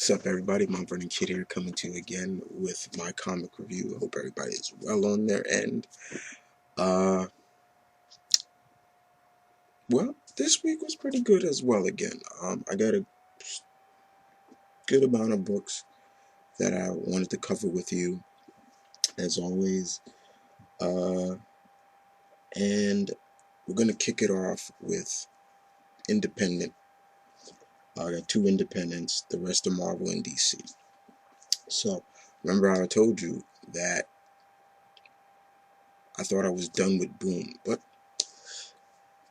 What's up, everybody? Mount Vernon Kid here, coming to you again with my comic review. I hope everybody is well on their end. Well, this week was pretty good as well again. I got a good amount of books that I wanted to cover with you, as always. And we're going to kick it off with independent. I got two independents, the rest of Marvel and DC. So, remember how I told you that I thought I was done with Boom, but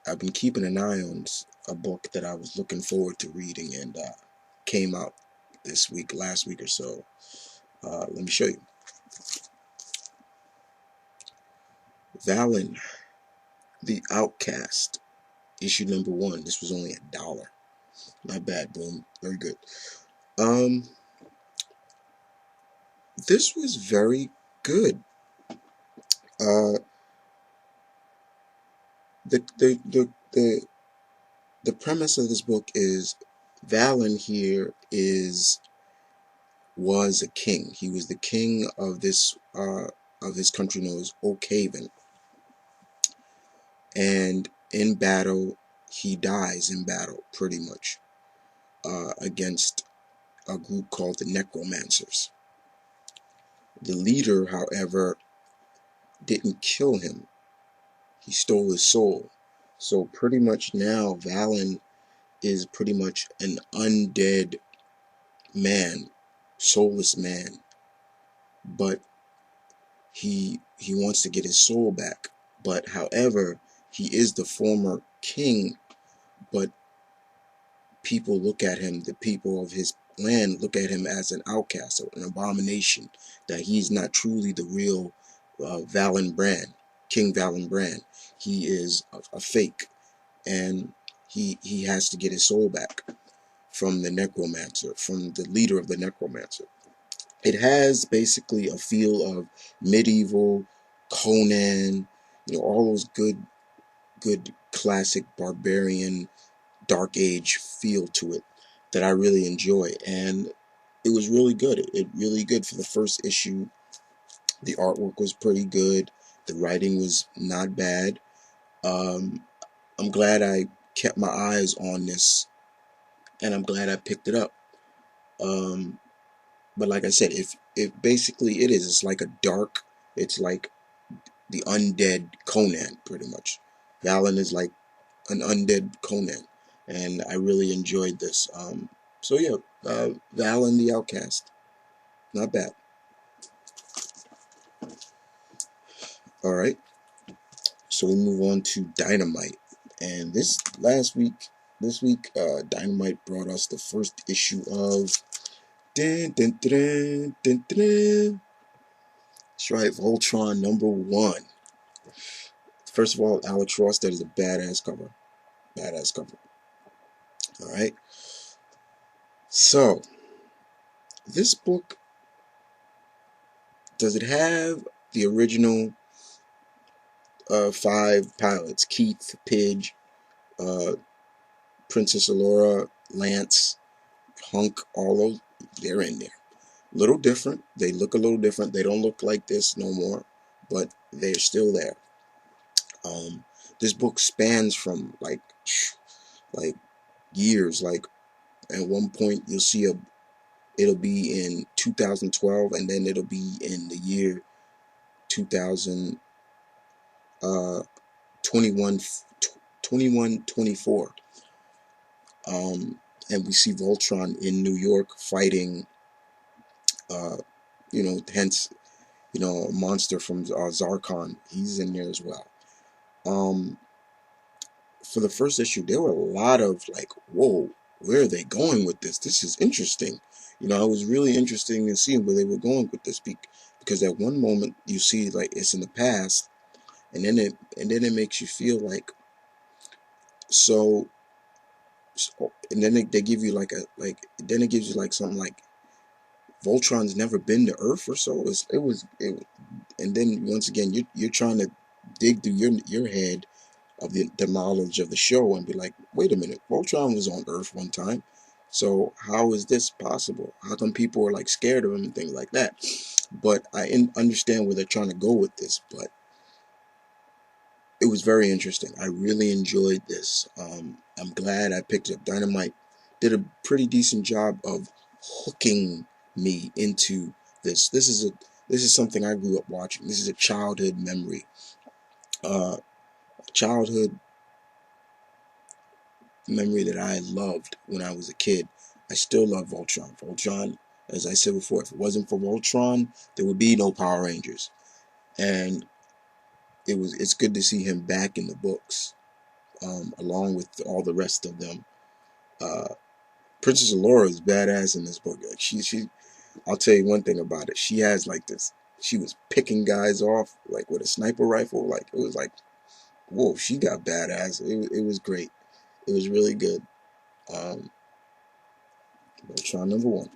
I've been keeping an eye on a book that I was looking forward to reading, and came out this week, last week or so. Let me show you. Valon the Outcast, issue number 1. This was only $1. Not bad, Boom. Very good. This was very good. The the the the the premise of this book is Valen here was a king. He was the king of this of his country known as Oakhaven. And in battle, he dies in battle, pretty much, against a group called the Necromancers. The leader, however, didn't kill him. He stole his soul. So pretty much now, Valen is pretty much an undead man, soulless man. But he wants to get his soul back. But however, he is the former king, but people look at him, the people of his land look at him as an outcast, an abomination, that he's not truly the real Valen Brand, King Valen Brand. He is a fake, and he has to get his soul back from the Necromancer, from the leader of the Necromancer. It has basically a feel of medieval, Conan, all those good classic barbarian dark age feel to it that I really enjoy, and it was really good. It really good for the first issue. The artwork was pretty good. The writing was not bad. I'm glad I kept my eyes on this, and I'm glad I picked it up. But like I said, if basically it's like it's like the undead Conan, pretty much. Valen is like an undead Conan, and I really enjoyed this. So yeah, Valen the Outcast, not bad. All right, so we move on to Dynamite, and this week, Dynamite brought us the first issue of. Dun, dun, dun, dun, dun. That's right, Voltron #1. First of all, Alex Ross, that is a badass cover. Badass cover. Alright. So, this book, does it have the original 5 pilots? Keith, Pidge, Princess Allura, Lance, Hunk, all those, they're in there. Little different. They look a little different. They don't look like this no more, but they're still there. This book spans from like years. Like at one point you'll see it'll be in 2012, and then it'll be in the year 2124. And we see Voltron in New York fighting, hence, a monster from Zarkon. He's in there as well. For the first issue, there were a lot of like, whoa, where are they going with this? This is interesting. It was really interesting to see where they were going with this, because at one moment you see like it's in the past, and then it makes you feel like and then they give you then it gives you like something like Voltron's never been to Earth or so. And then once again you're trying to dig through your head of the knowledge of the show and be like, wait a minute, Voltron was on Earth one time. So how is this possible? How come people are like scared of him and things like that? But I understand where they're trying to go with this, but it was very interesting. I really enjoyed this. I'm glad I picked up. Dynamite did a pretty decent job of hooking me into this. This is something I grew up watching. This is a childhood memory. Childhood memory that I loved when I was a kid. I still love Voltron. Voltron, as I said before, if it wasn't for Voltron, there would be no Power Rangers. And it's good to see him back in the books, along with all the rest of them. Uh, Princess Allura is badass in this book. Like I'll tell you one thing about it. She has like this. She was picking guys off like with a sniper rifle. Like it was like, whoa, she got badass. It was great. It was really good. Um, Voltron #1.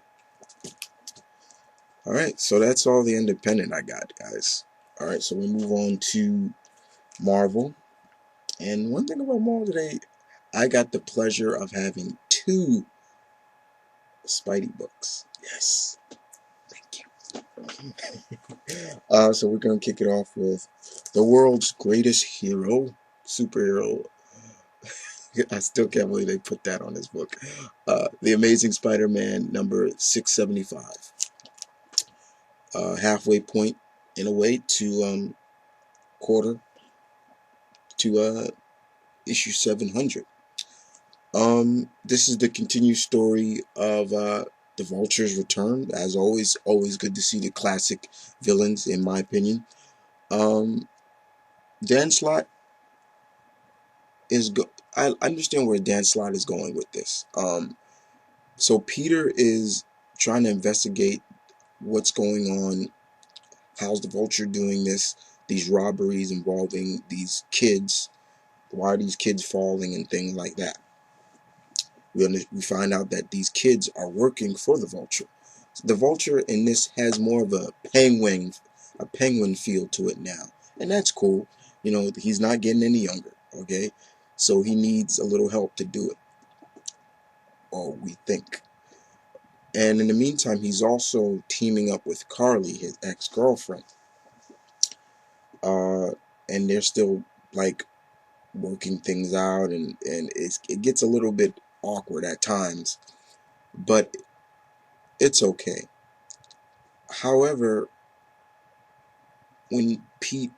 All right, so that's all the independent I got, guys. All right, so we move on to Marvel. And one thing about Marvel today, I got the pleasure of having 2 Spidey books. Yes, thank you. So we're gonna kick it off with the world's greatest superhero. I still can't believe they put that on this book. The Amazing Spider-Man number 675. Halfway point in a way to quarter to issue 700. This is the continued story of the Vulture's return. As always good to see the classic villains, in my opinion. Dan Slott I understand where Dan Slott is going with this. So Peter is trying to investigate what's going on. How's the Vulture doing this? These robberies involving these kids. Why are these kids falling and things like that? We find out that these kids are working for the Vulture. The Vulture in this has more of a penguin feel to it now, and that's cool. You know, he's not getting any younger. Okay, so he needs a little help to do it, or we think. And in the meantime, he's also teaming up with Carly, his ex-girlfriend, and they're still like working things out, and it gets a little bit awkward at times, but it's okay. However, when Pete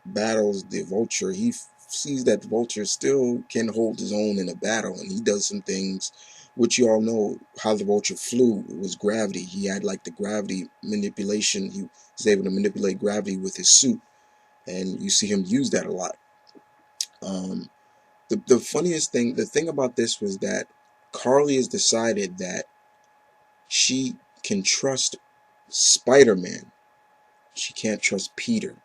battles the Vulture, he sees that the Vulture still can hold his own in a battle, and he does some things which you all know how the Vulture flew. It was gravity. He had like the gravity manipulation. He was able to manipulate gravity with his suit, and you see him use that a lot. The funniest thing, the thing about this was that Carly has decided that she can trust Spider-Man. She can't trust Peter.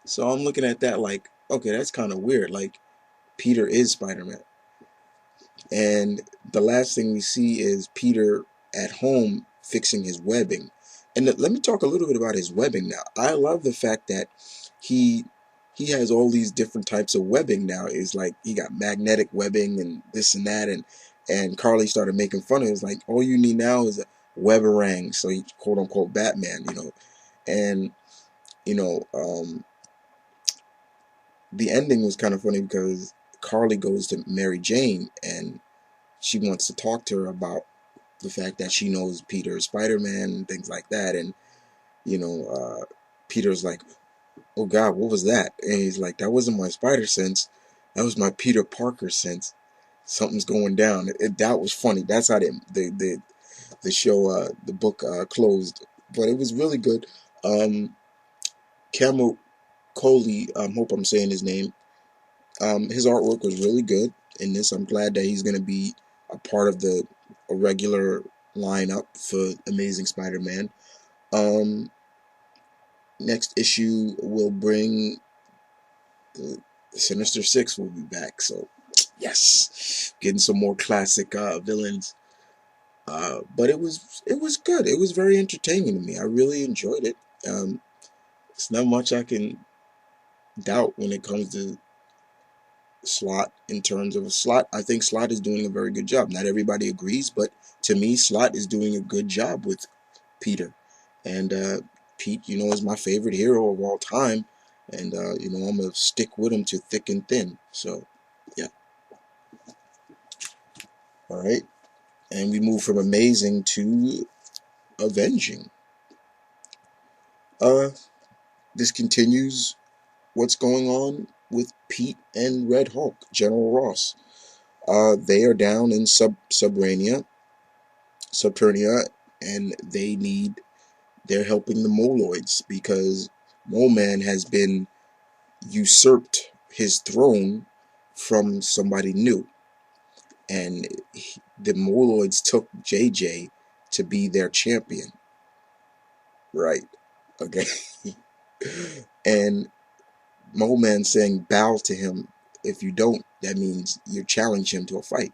So I'm looking at that like, okay, that's kind of weird. Like, Peter is Spider-Man. And the last thing we see is Peter at home fixing his webbing. And let me talk a little bit about his webbing now. I love the fact that he he has all these different types of webbing now. It's like he got magnetic webbing and this and that, and Carly started making fun of it. It's like all you need now is a webberang, so he quote unquote Batman, and you know the ending was kind of funny because Carly goes to Mary Jane and she wants to talk to her about the fact that she knows Peter is Spider-Man and things like that, and you know Peter's like, oh God, what was that? And he's like, that wasn't my spider sense, that was my Peter Parker sense. Something's going down. That was funny. That's how the show, the book closed, but it was really good. Cameron Coley, hope I'm saying his name. His artwork was really good in this. I'm glad that he's going to be a part of a regular lineup for Amazing Spider-Man. Next issue will bring the Sinister Six will be back. So yes, getting some more classic villains. But it was good. It was very entertaining to me. I really enjoyed it. It's not much I can doubt when it comes to Slott in terms of Slott. I think Slott is doing a very good job. Not everybody agrees, but to me, Slott is doing a good job with Peter. And Pete, is my favorite hero of all time. And, I'm going to stick with him to thick and thin. So, yeah. All right. And we move from amazing to avenging. This continues what's going on with Pete and Red Hulk, General Ross. They are down in Subterranea, and they're helping the Moloids because Mole Man has been usurped his throne from somebody new, and the Moloids took JJ to be their champion. Right. Okay. And Mole Man saying bow to him. If you don't, that means you challenge him to a fight.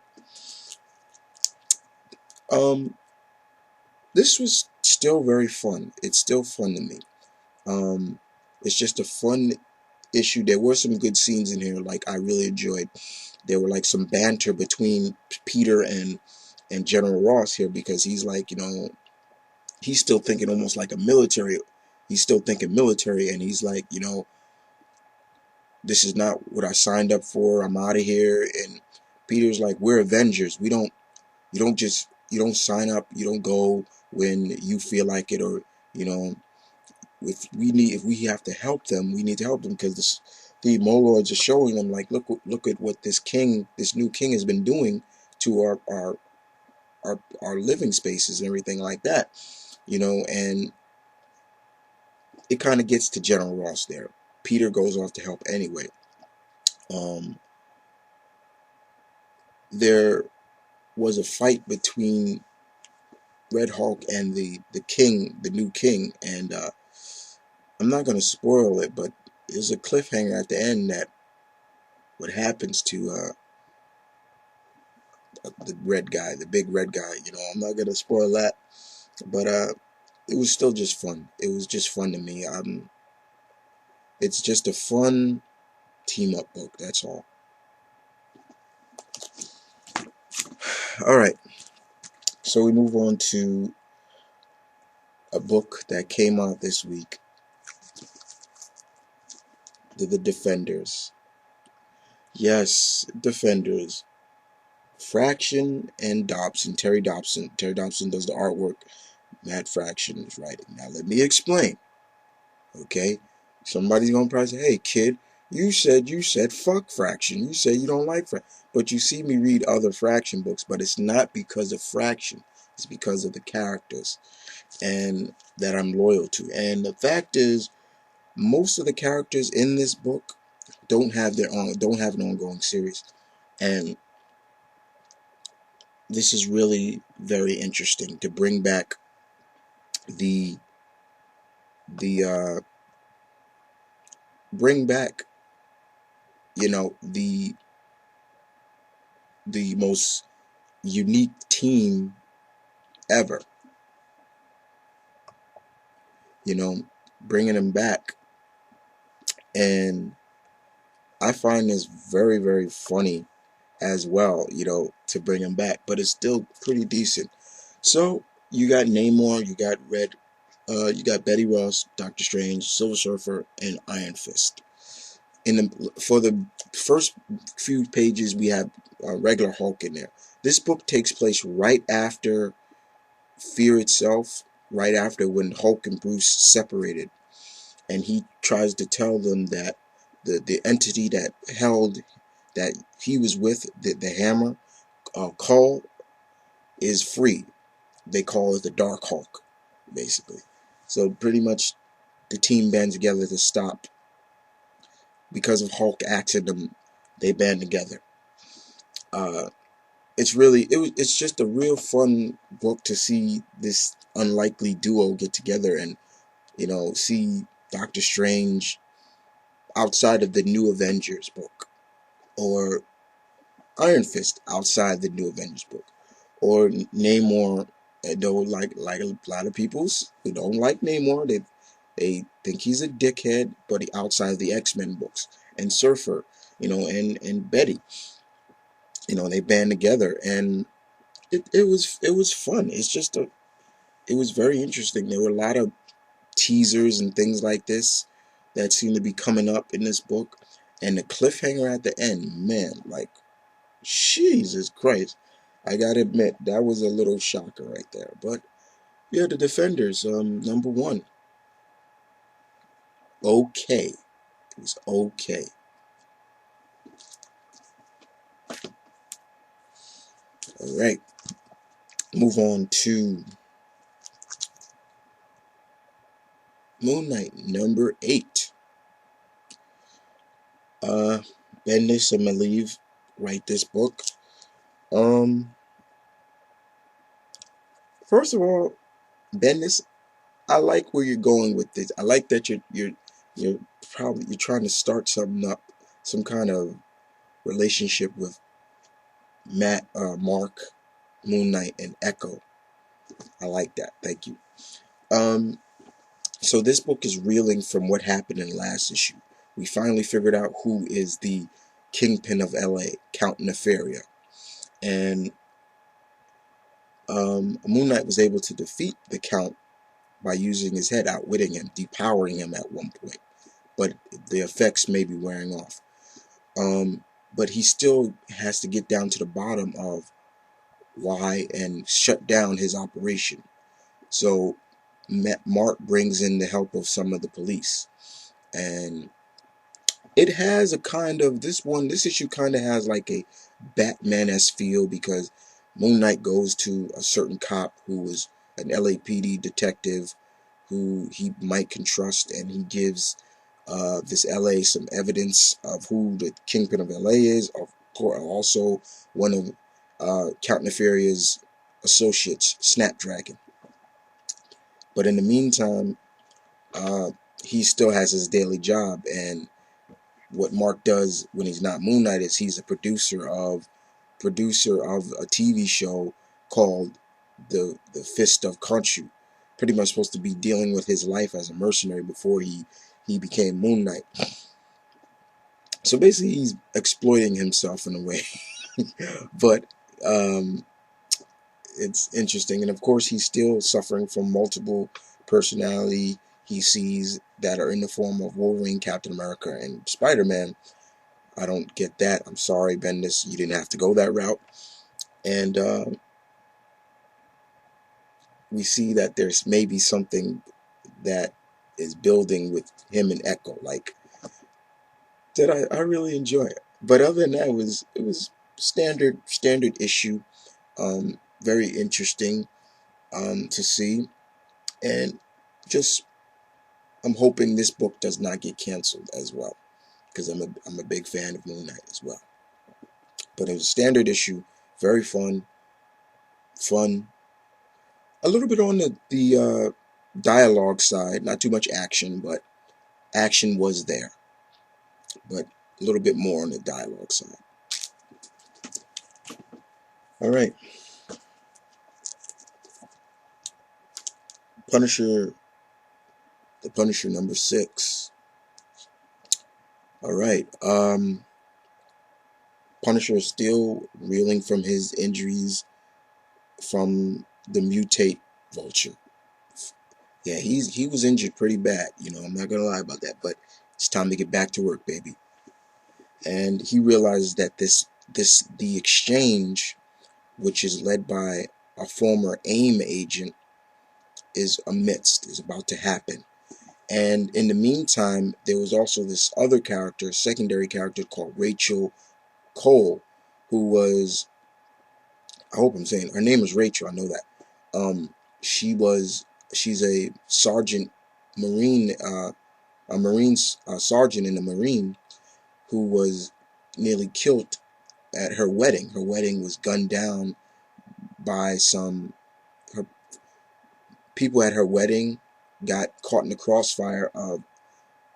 This was still very fun. It's still fun to me. It's just a fun issue. There were some good scenes in here, like I really enjoyed. There were like some banter between Peter and General Ross here, because he's like, he's still thinking almost like a military. He's still thinking military, and he's like, this is not what I signed up for. I'm out of here. And Peter's like, we're Avengers. You don't sign up. You don't go when you feel like it, or if we have to help them, we need to help them, because the Moloids are showing them, like, look at what this new king has been doing to our living spaces and everything like that, and it kind of gets to General Ross there. Peter goes off to help anyway. There was a fight between Red Hulk and the new king, and I'm not going to spoil it, but there's a cliffhanger at the end that what happens to the red guy, the big red guy. I'm not going to spoil that, but it was still just fun. It was just fun to me. It's just a fun team-up book, that's all. Alright, so we move on to a book that came out this week. The Defenders. Yes, Defenders. Fraction and Dobson. Terry Dobson. Terry Dobson does the artwork. Matt Fraction is writing. Now let me explain. Okay? Somebody's gonna probably say, hey kid, you said fuck Fraction. You said you don't like Fraction. But you see me read other Fraction books, but it's not because of Fraction. It's because of the characters and that I'm loyal to. And the fact is, most of the characters in this book don't have an ongoing series. And this is really very interesting to bring back the the most unique team ever, bringing them back. And I find this very, very funny as well, to bring them back, but it's still pretty decent. So you got Namor, you got Red, you got Betty Ross, Doctor Strange, Silver Surfer, and Iron Fist. For the first few pages, we have regular Hulk in there. This book takes place right after Fear itself, right after when Hulk and Bruce separated, and he tries to tell them that the entity that he was with, the hammer, Cull, is free. They call it the Dark Hulk, basically. So pretty much the team band together to stop. Because of Hulk axing them, they band together. It's just a real fun book to see this unlikely duo get together and, see Doctor Strange outside of the New Avengers book, or Iron Fist outside the New Avengers book, or Namor. Though, like a lot of people who don't like Namor, they think he's a dickhead, but outside of the X-Men books, and Surfer. and Betty. They band together, and it was fun. It was very interesting. There were a lot of teasers and things like this that seem to be coming up in this book, and the cliffhanger at the end, man, like, Jesus Christ, I gotta admit that was a little shocker right there. But yeah, the Defenders, number one, okay, it was okay. All right, move on to Moon Knight, number 8. Bendis and Malieve write this book. First of all, Bendis, I like where you're going with this. I like that you're trying to start something up, some kind of relationship with Mark, Moon Knight, and Echo. I like that. Thank you. So this book is reeling from what happened in the last issue. We finally figured out who is the kingpin of LA, Count Nefaria. And Moon Knight was able to defeat the Count by using his head, outwitting him, depowering him at one point. But the effects may be wearing off. But he still has to get down to the bottom of why and shut down his operation. So Mark brings in the help of some of the police. And it has a kind of, this issue kind of has like a Batman-esque feel, because Moon Knight goes to a certain cop who was an LAPD detective who he might can trust, and he gives this LA some evidence of who the kingpin of LA is. Of course, also one of Count Nefaria's associates, Snapdragon. But in the meantime, he still has his daily job, and what Mark does when he's not Moon Knight is he's a producer of a TV show called the Fist of Khonshu. Pretty much supposed to be dealing with his life as a mercenary before he became Moon Knight. So basically, he's exploiting himself in a way. But it's interesting, and of course, he's still suffering from multiple personality he sees that are in the form of Wolverine, Captain America, and Spider-Man. I don't get that. I'm sorry, Bendis, you didn't have to go that route. And we see that there's maybe something that is building with him and Echo, like that. I really enjoy it. But other than that, it was standard issue. Very interesting to see, and just I'm hoping this book does not get canceled as well, because I'm a big fan of Moon Knight as well. But it was a standard issue, very fun, a little bit on the dialogue side, not too much action, but action was there, but a little bit more on the dialogue side. All right, the Punisher number 6. All right, Punisher is still reeling from his injuries from the mutate vulture. Yeah, he was injured pretty bad, I'm not gonna lie about that, but it's time to get back to work, baby. And he realizes that the exchange, which is led by a former AIM agent, is about to happen. And in the meantime, there was also this other character, secondary character called Rachel Cole, who was, I hope I'm saying her name is Rachel, I know that. She's a sergeant Marine, a Marine sergeant in the Marine, who was nearly killed at her wedding. Her wedding was gunned down by her people at her wedding, got caught in the crossfire of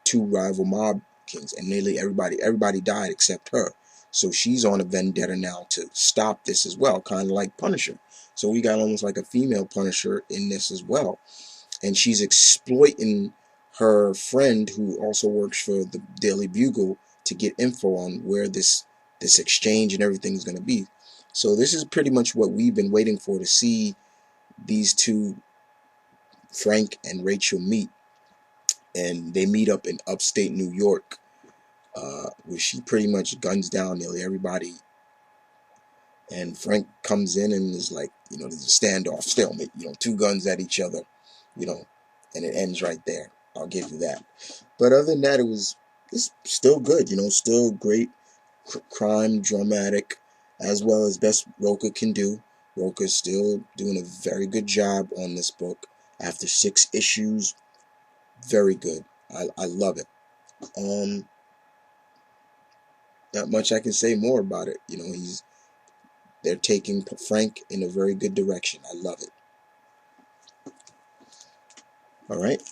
2 rival mob kings, and nearly everybody died except her. So she's on a vendetta now to stop this as well, kind of like Punisher. So we got almost like a female Punisher in this as well. And she's exploiting her friend, who also works for the Daily Bugle, to get info on where this exchange and everything is going to be. So this is pretty much what we've been waiting for, to see these two, Frank and Rachel, meet. And they meet up in upstate New York, where she pretty much guns down nearly everybody. And Frank comes in and is like, there's a standoff, stalemate, two guns at each other, and it ends right there. I'll give you that. But other than that, it's still good, still great crime, dramatic, as well as best Rocha can do. Rocha's still doing a very good job on this book. After 6 issues, very good. I love it. Not much I can say more about it. They're taking Frank in a very good direction. I love it. Alright,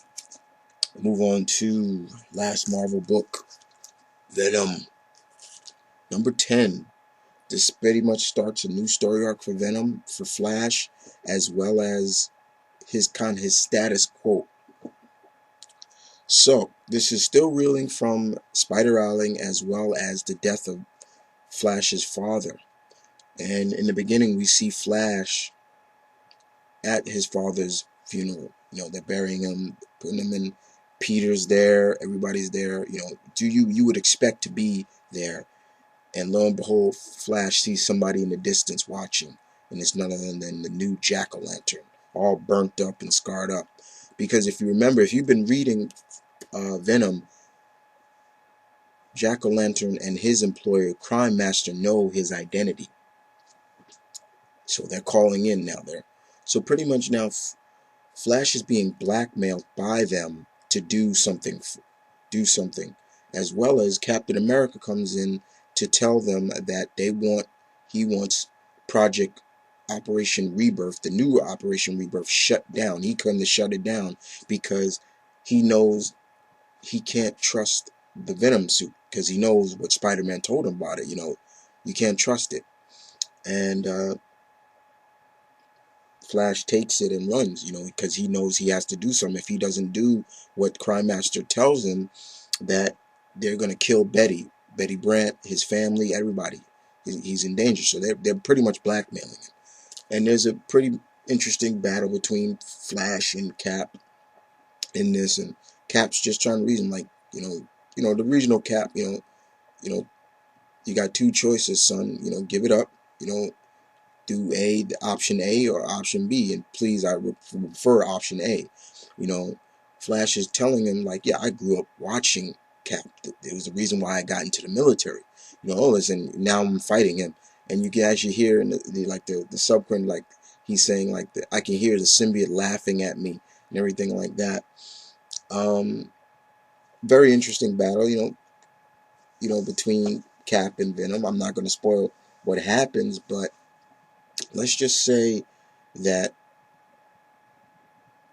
move on to last Marvel book, Venom, number 10. This pretty much starts a new story arc for Venom, for Flash, as well as his status quo. So, this is still reeling from Spider-Island, as well as the death of Flash's father. And in the beginning, we see Flash at his father's funeral. They're burying him, putting him in. Peter's there, everybody's there. You would expect to be there. And lo and behold, Flash sees somebody in the distance watching, and it's none other than the new jack-o'-lantern, all burnt up and scarred up. Because if you remember, if you've been reading Venom, Jack-o'-lantern and his employer, Crime Master, know his identity. So they're calling in now. So pretty much now, Flash is being blackmailed by them to do something, as well as Captain America comes in to tell them that he wants Project Operation Rebirth, the new Operation Rebirth, shut down. He come to shut it down because he knows he can't trust the Venom suit, because he knows what Spider-Man told him about it. You can't trust it. And Flash takes it and runs, because he knows he has to do something. If he doesn't do what Crime Master tells him, that they're going to kill Betty Brant, his family, everybody. He's in danger. So they're pretty much blackmailing him. And there's a pretty interesting battle between Flash and Cap in this, and Cap's just trying to reason, like, the regional Cap, you got 2 choices, son. Give it up. Do the option A or option B, and please, I prefer option A. Flash is telling him, like, yeah, I grew up watching Cap. It was the reason why I got into the military. Listen, now I'm fighting him, and you can actually hear in the subprint, like, he's saying, like, I can hear the symbiote laughing at me and everything like that. Very interesting battle, between Cap and Venom. I'm not going to spoil what happens, but let's just say that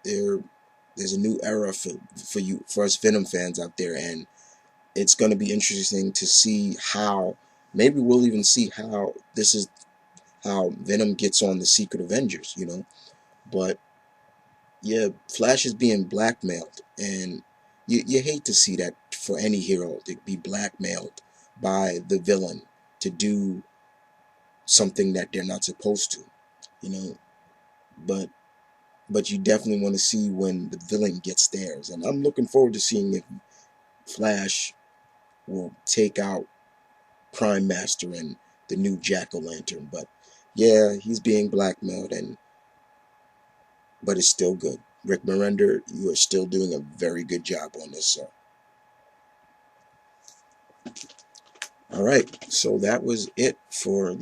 there's a new era for us Venom fans out there, and it's going to be interesting to see how, maybe we'll even see how Venom gets on the Secret Avengers, but yeah, Flash is being blackmailed, and you hate to see that for any hero, to be blackmailed by the villain to do something that they're not supposed to, but you definitely want to see when the villain gets theirs. And I'm looking forward to seeing if Flash will take out Crime Master and the new Jack-o'-lantern. But yeah, he's being blackmailed, but it's still good. Rick Miranda, you are still doing a very good job on this, sir. Alright, so that was it for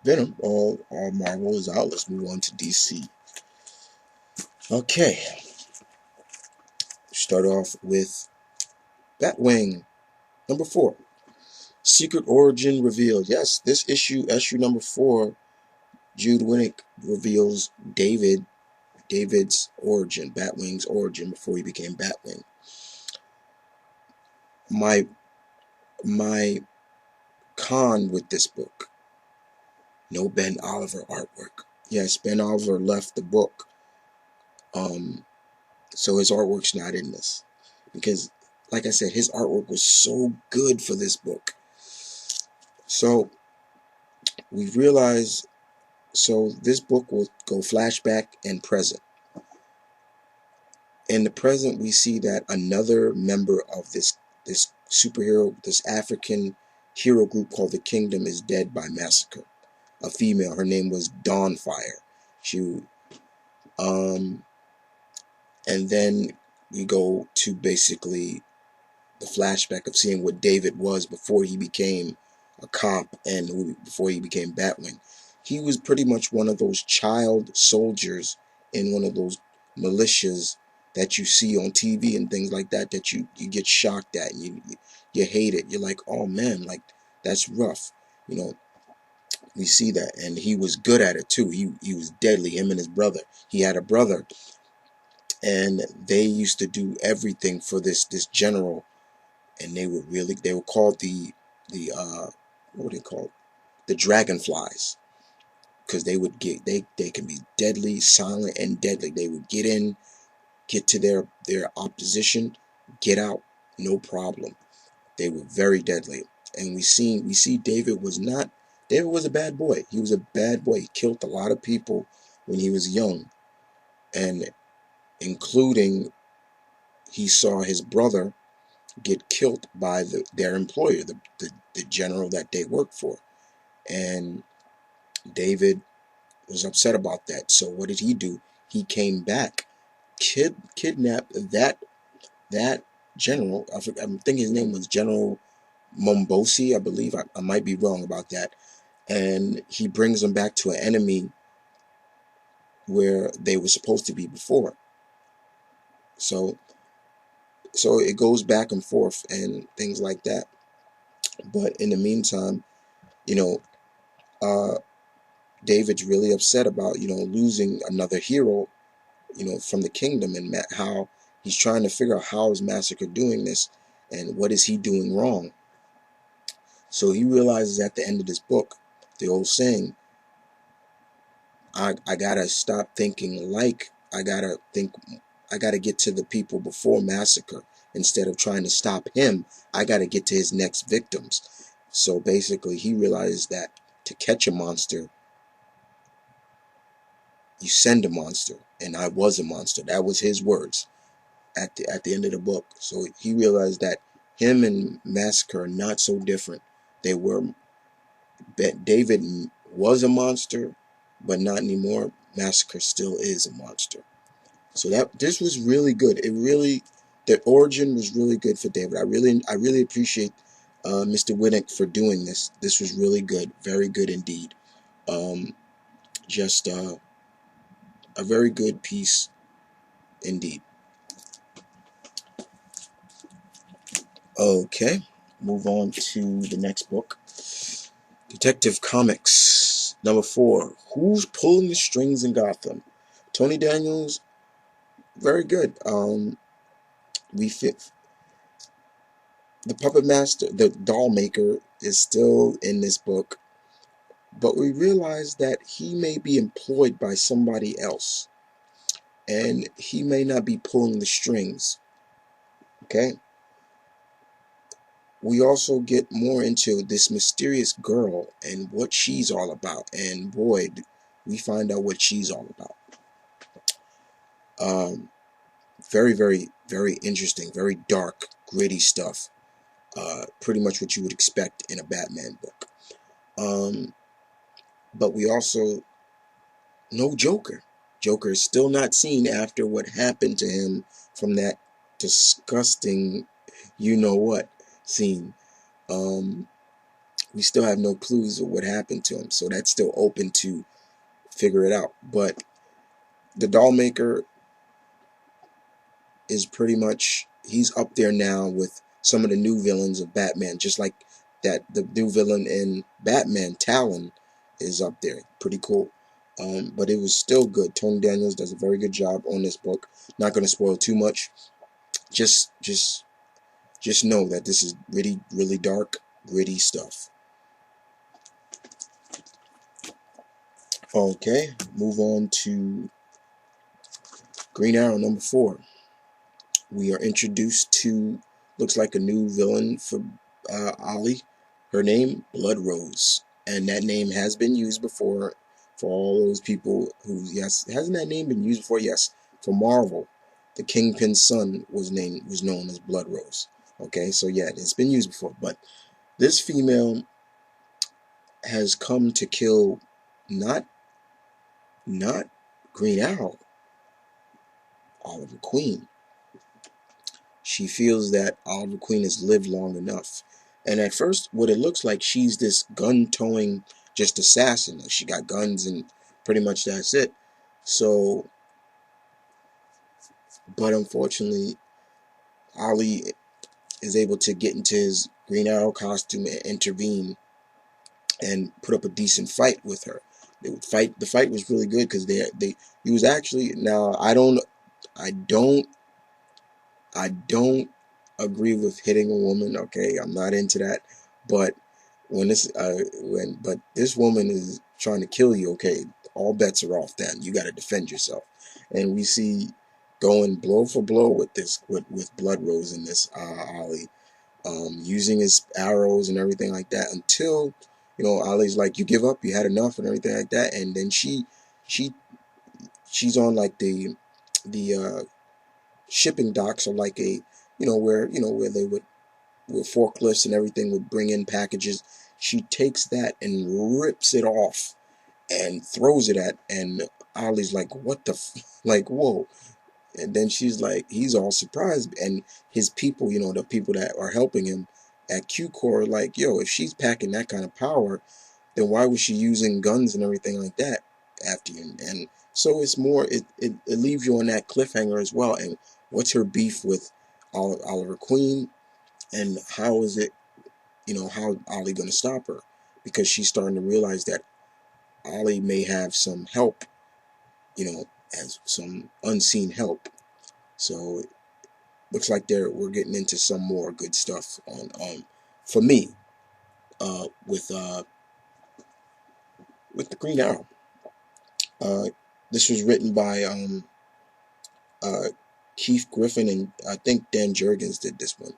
Venom. All Marvel is out. Let's move on to DC. Okay. Start off with Batwing, number 4. Secret origin revealed. Yes, this issue number 4, Jude Winnick reveals David's origin, Batwing's origin before he became Batwing. My con with this book, no Ben Oliver artwork. Yes, Ben Oliver left the book, so his artwork's not in this, because like I said, his artwork was so good for this book. So we realize, so this book will go flashback and present. In the present, we see that another member of this superhero, this African hero group called the Kingdom, is dead by massacre. A female. Her name was Dawnfire. She, and then we go to basically the flashback of seeing what David was before he became a cop and before he became Batwing. He was pretty much one of those child soldiers in one of those militias that you see on TV and things like that, that you get shocked at and you hate it. You're like, oh man, like that's rough. You know, we see that, and he was good at it too. He was deadly. Him and his brother. He had a brother, and they used to do everything for this general, and they were called the what were they called? The Dragonflies, because they can be deadly, silent, and deadly. They would get in, get to their opposition, get out, no problem. They were very deadly, and we see David was a bad boy. He was a bad boy. He killed a lot of people when he was young, and including he saw his brother get killed by their employer, the general that they worked for, and David was upset about that. So what did he do? He came back, kidnapped that general. I think his name was General Mombosi, I believe. I might be wrong about that. And he brings them back to an enemy where they were supposed to be before. So it goes back and forth and things like that. But in the meantime, you know, David's really upset about, losing another hero, from the Kingdom, and how he's trying to figure out how is Massacre doing this and what is he doing wrong. So he realizes at the end of this book, the old saying, I gotta stop thinking like, I gotta get to the people before Massacre. Instead of trying to stop him, I gotta get to his next victims. So basically he realizes that to catch a monster, you send a monster, and I was a monster. That was his words at the end of the book. So he realized that him and Massacre are not so different. David was a monster, but not anymore. Massacre still is a monster. So this was really good. The origin was really good for David. I really appreciate Mr. Winnick for doing this. This was really good, very good indeed. Just a very good piece indeed. Okay, move on to the next book. Detective Comics number 4. Who's pulling the strings in Gotham? Tony Daniels, very good. We fit the puppet master, the doll maker, is still in this book, but we realize that he may be employed by somebody else, and he may not be pulling the strings. Okay. We also get more into this mysterious girl and what she's all about, and boy, we find out what she's all about. Very, very, very interesting, very dark, gritty stuff. Pretty much what you would expect in a Batman book. But we also know Joker. Joker is still not seen after what happened to him from that disgusting you-know-what scene. We still have no clues of what happened to him, so that's still open to figure it out. But the doll maker is pretty much, he's up there now with some of the new villains of Batman, just like that the new villain in Batman, Talon, is up there. Pretty cool. But it was still good. Tony Daniels does a very good job on this book. Not going to spoil too much. Just know that this is really, really dark, gritty stuff. Okay, move on to Green Arrow number 4. We are introduced to looks like a new villain for Ollie. Her name, Blood Rose, and that name has been used before for all those people who, yes, hasn't that name been used before? Yes, for Marvel, the Kingpin's son was known as Blood Rose. Okay, so yeah, it's been used before, but this female has come to kill not not Green Arrow, Oliver Queen. She feels that Oliver Queen has lived long enough. And at first, what it looks like, she's this gun-towing just assassin. Like, she got guns and pretty much that's it. So, but unfortunately, Ollie is able to get into his Green Arrow costume and intervene and put up a decent fight with her. They would fight. The fight was really good because he was actually, now I don't I don't agree with hitting a woman. Okay, I'm not into that. But but this woman is trying to kill you. Okay, all bets are off. Then you got to defend yourself. And we see going blow for blow with with Blood Rose in this Ollie, using his arrows and everything like that until Ollie's like, you give up, you had enough and everything like that. And then she she's on like the shipping docks, or like a where they would, where forklifts and everything would bring in packages. She takes that and rips it off and throws it at, and Ollie's like, what the like, whoa. And then he's all surprised, and his people, the people that are helping him at Q-Corps, are like, yo, if she's packing that kind of power, then why was she using guns and everything like that after you? And so it's more, it leaves you on that cliffhanger as well. And what's her beef with Oliver Queen, and how is it, how Ollie gonna stop her? Because she's starting to realize that Ollie may have some help, as some unseen help. So it looks like we're getting into some more good stuff on for me, with the Green Arrow. Uh, this was written by uh, Keith Griffin, and I think Dan Jurgens did this one.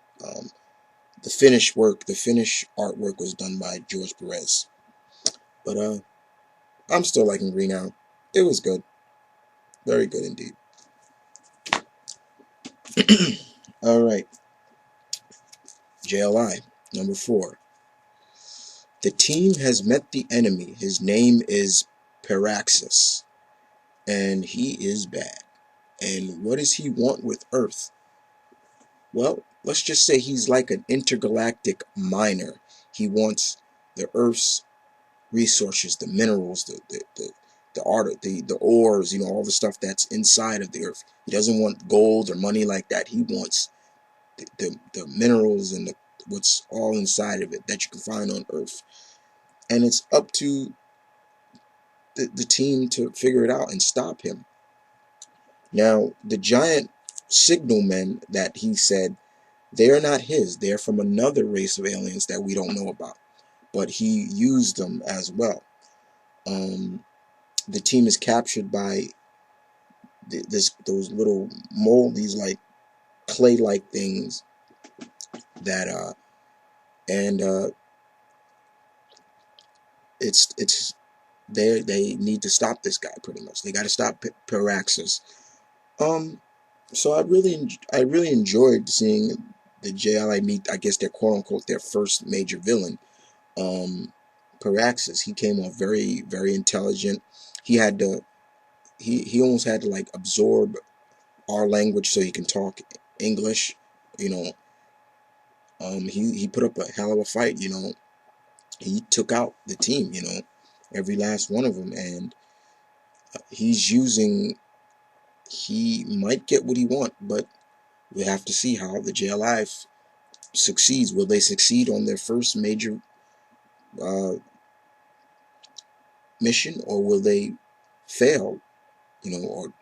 The finished artwork was done by George Perez. But I'm still liking Green Arrow. It was good, very good indeed. All right, JLI number 4. The team has met the enemy. His name is Paraxis, and he is bad. And what does he want with Earth? Well, let's just say he's like an intergalactic miner. He wants the Earth's resources, the minerals, the ores, all the stuff that's inside of the Earth. He doesn't want gold or money like that. He wants the minerals and what's all inside of it that you can find on Earth. And it's up to the team to figure it out and stop him. Now, the giant signal men that he said, they're not his. They're from another race of aliens that we don't know about. But he used them as well. The team is captured by those little these like clay-like things that and it's they need to stop this guy pretty much. They got to stop Paraxis. So I really enjoyed seeing the JLI meet, I guess, their quote unquote their first major villain. Paraxis, he came off very, very intelligent. He had to he almost had to like absorb our language so he can talk English. You know, he put up a hell of a fight. He took out the team. Every last one of them, and he's using. He might get what he want, but we have to see how the JLI succeeds. Will they succeed on their first major uh, mission, or will they fail? Or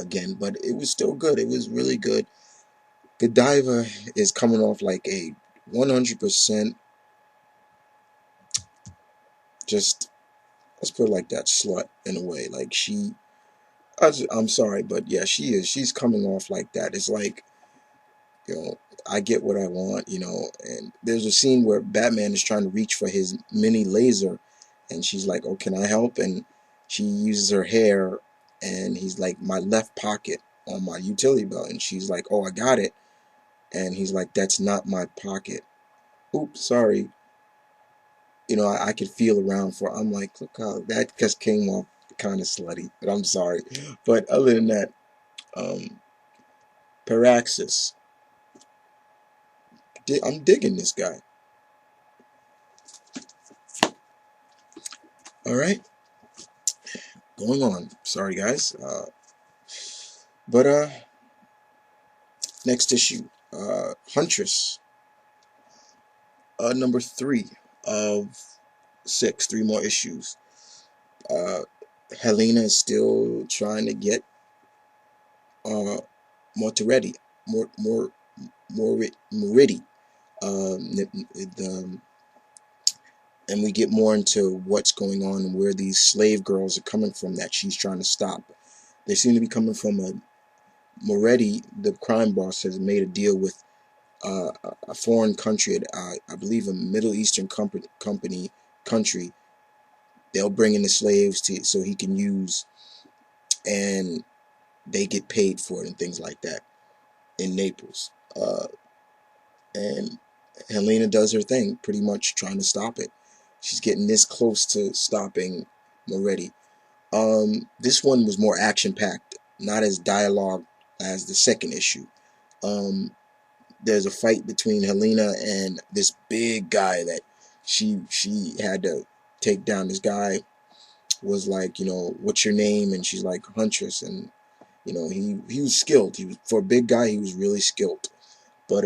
again, but it was still good. It was really good. Godiva is coming off like a 100%, just, let's put it like that, slut in a way. Like I'm sorry, but yeah, she is. She's coming off like that. It's like, You know, I get what I want, you know. And there's a scene where Batman is trying to reach for his mini laser, and she's like, "Oh, can I help?" And she uses her hair, and he's like, "My left pocket on my utility belt," and she's like, "Oh, I got it," and he's like, "That's not my pocket." Oops, sorry. You know, I could feel around for. I'm like, look how that just came off kind of slutty, but I'm sorry. But other than that, um, Paraxis, I'm digging this guy. All right, going on. Sorry, guys. But next issue, Huntress, number 3 of 6. 3 more issues. Uh, Helena is still trying to get uh Mortaretti, Moridi. The and we get more into what's going on and where these slave girls are coming from that she's trying to stop. They seem to be coming from a Moretti, the crime boss, has made a deal with a foreign country, I believe a Middle Eastern country. They'll bring in the slaves so he can use, and they get paid for it and things like that in Naples. And Helena does her thing, pretty much trying to stop it. She's getting this close to stopping Moretti. This one was more action-packed, not as dialogue as the second issue. There's a fight between Helena and this big guy that she had to take down. This guy was like, you know, what's your name? And she's like, Huntress. And you know, he was skilled. He was, for a big guy, he was really skilled. But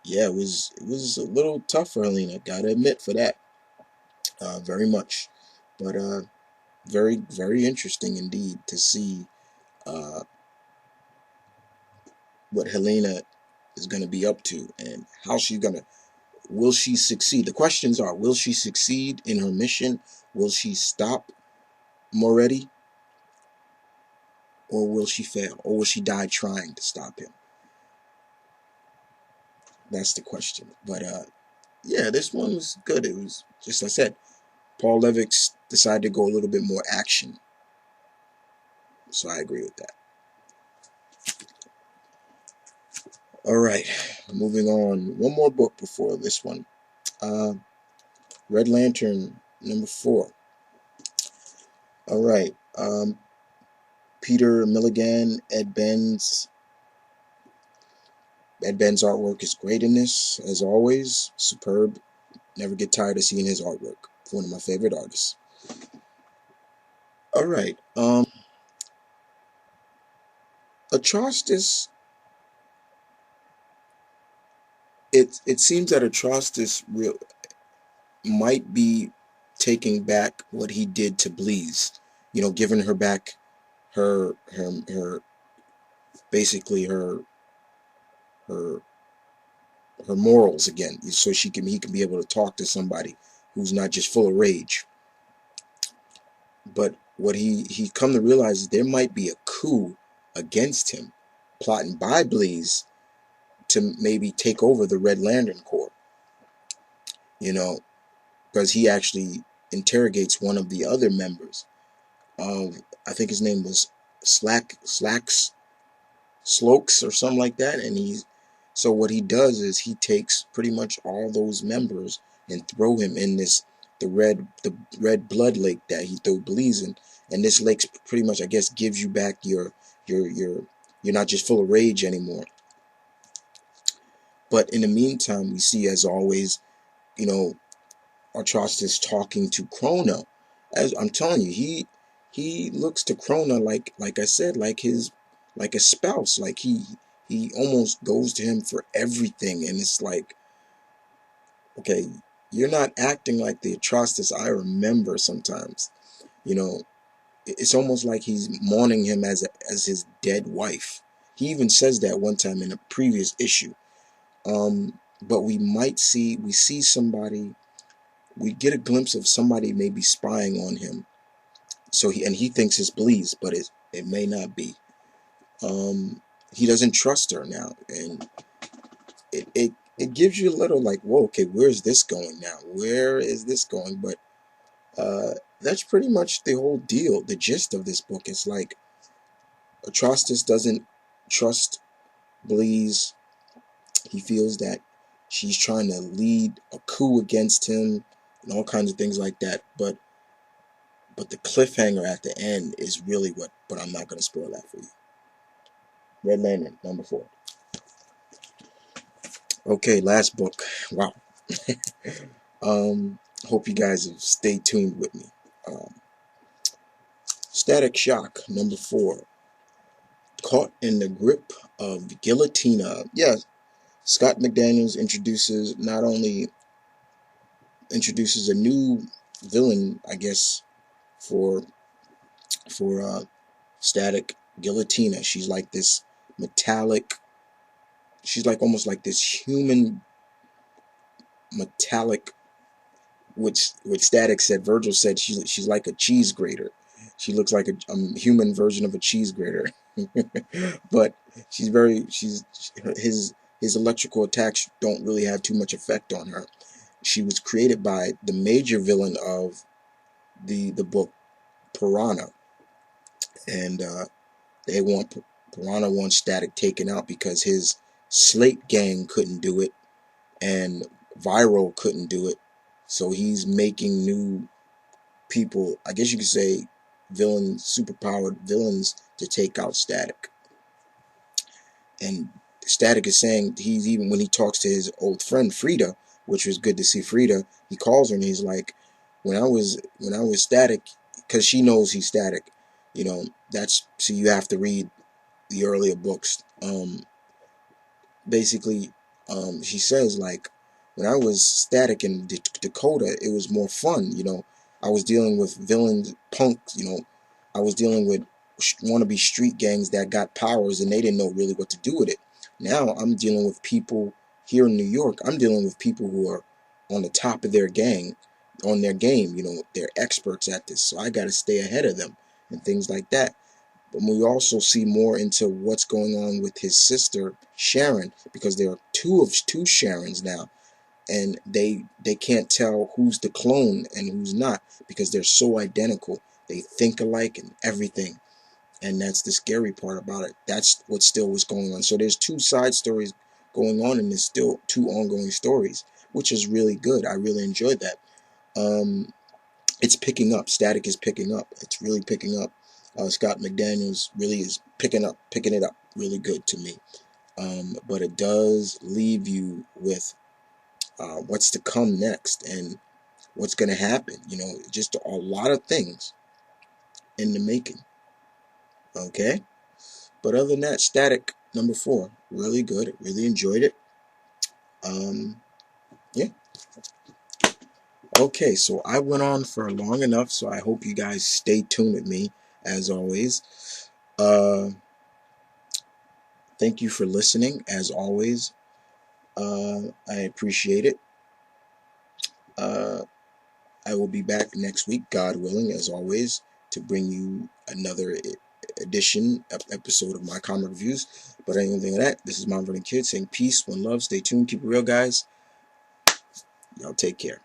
yeah, it was a little tough for Helena. Gotta admit for that, very much. But very very interesting indeed to see uh, what Helena is going to be up to and how she's going to. Will she succeed? The questions are: will she succeed in her mission? Will she stop Moretti, or will she fail, or will she die trying to stop him? That's the question. But yeah, this one was good. It was just, I said, Paul Levix decided to go a little bit more action, so I agree with that. All right, moving on. One more book before this one. Uh, Red Lantern number 4. All right. Peter Milligan, Ed Benz. Ed Ben's artwork is great in this, as always. Superb. Never get tired of seeing his artwork. One of my favorite artists. All right. Atrocitus. It seems that Atrocitus might be taking back what he did to Bleeze. You know, giving her back her basically her her morals again, so he can be able to talk to somebody who's not just full of rage. But what he come to realize is there might be a coup against him, plotting by Bleeze to maybe take over the Red Lantern Corps. You know, because he actually interrogates one of the other members of, I think his name was Slokes or something like that, and so what he does is he takes pretty much all those members and throw him in the red blood lake that he threw Bleeze in, and this lake pretty much, I guess, gives you back your you're not just full of rage anymore. But in the meantime, we see, as always, you know, Atrocitus talking to Krona. As I'm telling you, he looks to Krona like I said, like a spouse. Like he almost goes to him for everything, and it's like, okay, you're not acting like the Atrocitus I remember sometimes. You know, it's almost like he's mourning him as his dead wife. He even says that one time in a previous issue. But we see somebody, we get a glimpse of somebody maybe spying on him. So he thinks it's Bleeze, but it may not be. He doesn't trust her now, and it gives you a little like, whoa, okay, where's this going now? Where is this going? But that's pretty much the whole deal. The gist of this book is like Atrocitus doesn't trust Bleeze. He feels that she's trying to lead a coup against him and all kinds of things like that. But the cliffhanger at the end is really what. But I'm not going to spoil that for you. Red Lantern #4. Okay, last book. Wow. Hope you guys have stayed tuned with me. Um, Static Shock #4. Caught in the grip of Guillotina. Yeah, Scott McDaniels introduces a new villain, I guess, for Static, Guillotina. She's like this metallic. She's like almost like this human metallic. Which Static said, Virgil said she's like a cheese grater. She looks like a human version of a cheese grater. But his electrical attacks don't really have too much effect on her. She was created by the major villain of the book, Piranha, and Piranha wants Static taken out because his Slate gang couldn't do it and Viral couldn't do it. So he's making new people, I guess you could say, superpowered villains to take out Static. And Static is saying, he's even, when he talks to his old friend Frida, which was good to see Frida, he calls her and he's like, when I was Static, because she knows he's Static, so you have to read the earlier books. Basically, she says, like, when I was Static in Dakota, it was more fun. I was dealing with villains, punks. I was dealing with wannabe street gangs that got powers and they didn't know really what to do with it. Now I'm dealing with people here in New York. I'm dealing with people who are on the top of their gang, on their game. They're experts at this, so I got to stay ahead of them and things like that. But we also see more into what's going on with his sister Sharon, because there are two Sharons now, and they can't tell who's the clone and who's not because they're so identical. They think alike and everything, and that's the scary part about it. That's what still was going on. So there's two side stories going on, and there's still two ongoing stories, which is really good. I really enjoyed that. It's picking up. Static is picking up. It's really picking up. Scott McDaniels really is picking it up really good to me. But it does leave you with what's to come next and what's going to happen. Just a lot of things in the making. Okay? But other than that, Static #4, really good. Really enjoyed it. Yeah. Okay, so I went on for long enough, so I hope you guys stay tuned with me, as always. Thank you for listening, as always. I appreciate it. I will be back next week, God willing, as always, to bring you another episode of my comic reviews. But anything of that, this is Mount Vernon Kid saying peace, one love, stay tuned, keep it real, guys. Y'all take care.